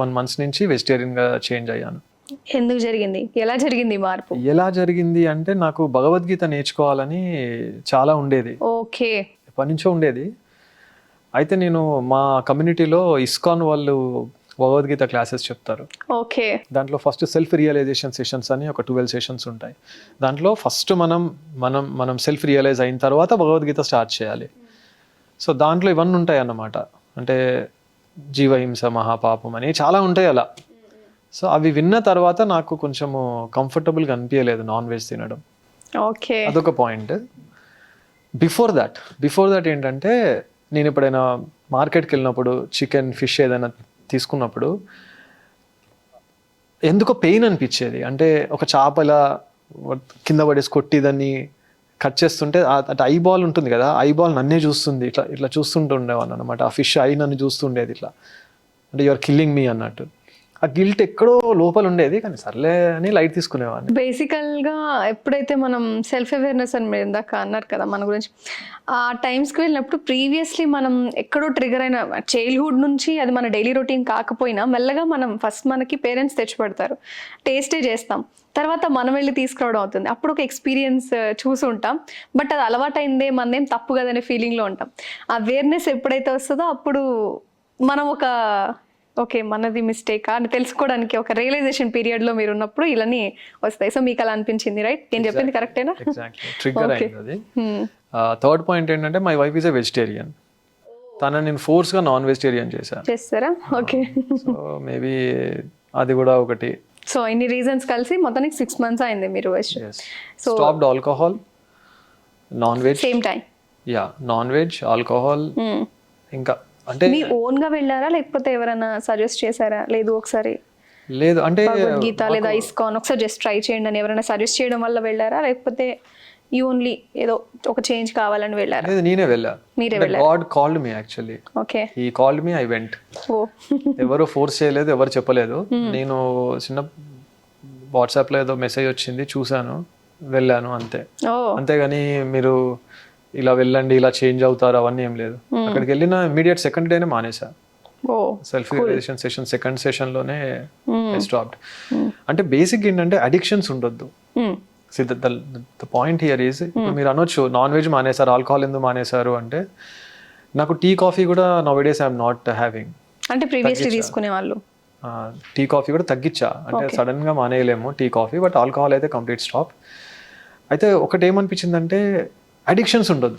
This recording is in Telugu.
1 months నుంచి వెజిటేరియన్గా చేంజ్ అయ్యాను. ఎందుకు జరిగింది? ఎలా జరిగింది ఈ మార్పు? ఎలా జరిగింది అంటే నాకు భగవద్గీత నేర్చుకోవాలని చాలా ఉండేది, ఓకే. ఎప్పటి నుంచో ఉండేది. అయితే నేను మా కమ్యూనిటీలో ఇస్కాన్ వాళ్ళు భగవద్గీత క్లాసెస్ చెప్తారు. ఓకే. దాంట్లో ఫస్ట్ సెల్ఫ్ రియలైజేషన్ సెషన్స్ అని ఒక 12 సెషన్స్ ఉంటాయి. దాంట్లో ఫస్ట్ మనం సెల్ఫ్ రియలైజ్ అయిన తర్వాత భగవద్గీత స్టార్ట్ చేయాలి. సో దాంట్లో ఇవన్నీ ఉంటాయి అన్నమాట. అంటే జీవహింస మహాపాపం అని చాలా ఉంటాయి అలా. సో అవి విన్న తర్వాత నాకు కొంచెము కంఫర్టబుల్గా అనిపించలేదు నాన్ వెజ్ తినడం. ఓకే. అదొక పాయింట్. బిఫోర్ దట్ ఏంటంటే నేను ఎప్పుడైనా మార్కెట్కి వెళ్ళినప్పుడు చికెన్ ఫిష్ ఏదైనా తీసుకున్నప్పుడు ఎందుకో పెయిన్ అనిపించేది. అంటే ఒక చేప ఇలా కింద పడేసి కొట్టి దాన్ని కట్ చేస్తుంటే అటు ఐబాల్ ఉంటుంది కదా, ఐబాల్ నన్నే చూస్తుంది, ఇట్లా ఇట్లా చూస్తుంటూ ఉండేవాడిని అనమాట. ఆ ఫిష్ ఐ నన్ను చూస్తుండేది ఇట్లా, అంటే యువర్ కిల్లింగ్ మీ అన్నట్టు. ఆ గిల్ట్ ఎక్కడో లోపల ఉండేది, కానీ సర్లే అని లైట్ తీసుకునేవాడిని. బేసికల్గా ఎప్పుడైతే మనం సెల్ఫ్ అవేర్నెస్ అని మీరు ఇందాక అన్నారు కదా మన గురించి, ఆ టైమ్స్కి వెళ్ళినప్పుడు ప్రీవియస్లీ మనం ఎక్కడో ట్రిగర్ అయిన చైల్డ్హుడ్ నుంచి అది మన డైలీ రొటీన్ కాకపోయినా మెల్లగా మనం ఫస్ట్ మనకి పేరెంట్స్ తెచ్చిపెడతారు, టేస్టే చేస్తాం, తర్వాత మనం వెళ్ళి తీసుకురావడం అవుతుంది. అప్పుడు ఒక ఎక్స్పీరియన్స్ చూసి ఉంటాం, బట్ అది అలవాటైందే మనదేం తప్పు కదనే ఫీలింగ్లో ఉంటాం. అవేర్నెస్ ఎప్పుడైతే వస్తుందో అప్పుడు మనం ఓకే మనది మిస్టేకా అని తెలుసుకోవడానికి ఒక రియలైజేషన్ పీరియడ్లో మీరు ఉన్నప్పుడు ఇలాని వస్తాయి. సో మీకు అలా అనిపించింది, రైట్? నేను చెప్పింది కరెక్టేనా? ఎగ్జాక్ట్లీ ట్రిగ్గర్ అయింది అది. థర్డ్ పాయింట్ ఏంటంటే my wife is a vegetarian. తనని నేను ఫోర్స్గా నాన్ వెజిటేరియన్ చేస్తారా? ఓకే. సో మేబీ అది కూడా ఒకటి. సో ఇన్ని రీజన్స్ కలిసి మొత్తానికి 6 months అయింది మీరు so stopped alcohol, non veg, same time. Yeah non veg, alcohol. ఇంకా అంటే మీ ఓన్ గా వెళ్ళారా లేకపోతే ఎవరైనా సజెస్ట్ చేశారా? లేదు ఒకసారి లేదు అంటే భగవద్గీత లేదా ఇస్కాన్ ఒకసారి జస్ట్ ట్రై చేయండి అని ఎవరైనా సజెస్ట్ చేయడం వల్ల వెళ్ళారా, లేకపోతే యూ ఓన్లీ ఏదో ఒక చేంజ్ కావాలని వెళ్ళారా? లేదు, నేనే వెళ్ళా. మీరే వెళ్ళారు. God called me actually. Okay. He called me, I went. ఓ ఎవరు ఫోర్స్ చేయలేదు, ఎవరు చెప్పలేదు. నేను చిన్న వాట్సాప్లో ఏదో మెసేజ్ వచ్చింది, చూశాను, వెళ్ళాను అంతే. అంతేగాని మీరు ఇలా వెళ్ళండి ఇలా చేంజ్ అవుతారు అవన్నీ ఏం లేదు. అక్కడికి వెళ్ళిన ఇమీడియట్ సెకండ్ డేనే మానేసా. సెల్ఫ్ రియలైజేషన్ సెషన్ సెకండ్ సెషన్లోనే స్టాప్డ్. అంటే బేసిక్ ఏంటంటే అడిక్షన్స్ ఉండొద్దు. ద పాయింట్ హియర్ ఈజ్, మీరు అనొచ్చు నాన్ వెజ్ మానేశారు, ఆల్కహాల్ ఎందుకు మానేశారు అంటే, నాకు టీ కాఫీ కూడా నౌడేస్ ఐఎమ్ నాట్ హ్యావింగ్. అంటే ప్రీవియస్లీ తీసుకునే వాళ్ళు టీ కాఫీ కూడా తగ్గించా. అంటే సడన్ గా మానేయలేము టీ కాఫీ, బట్ ఆల్కహాల్ అయితే కంప్లీట్ స్టాప్. అయితే ఒకటి ఏమనిపించిందంటే అడిక్షన్స్ ఉండొద్దు.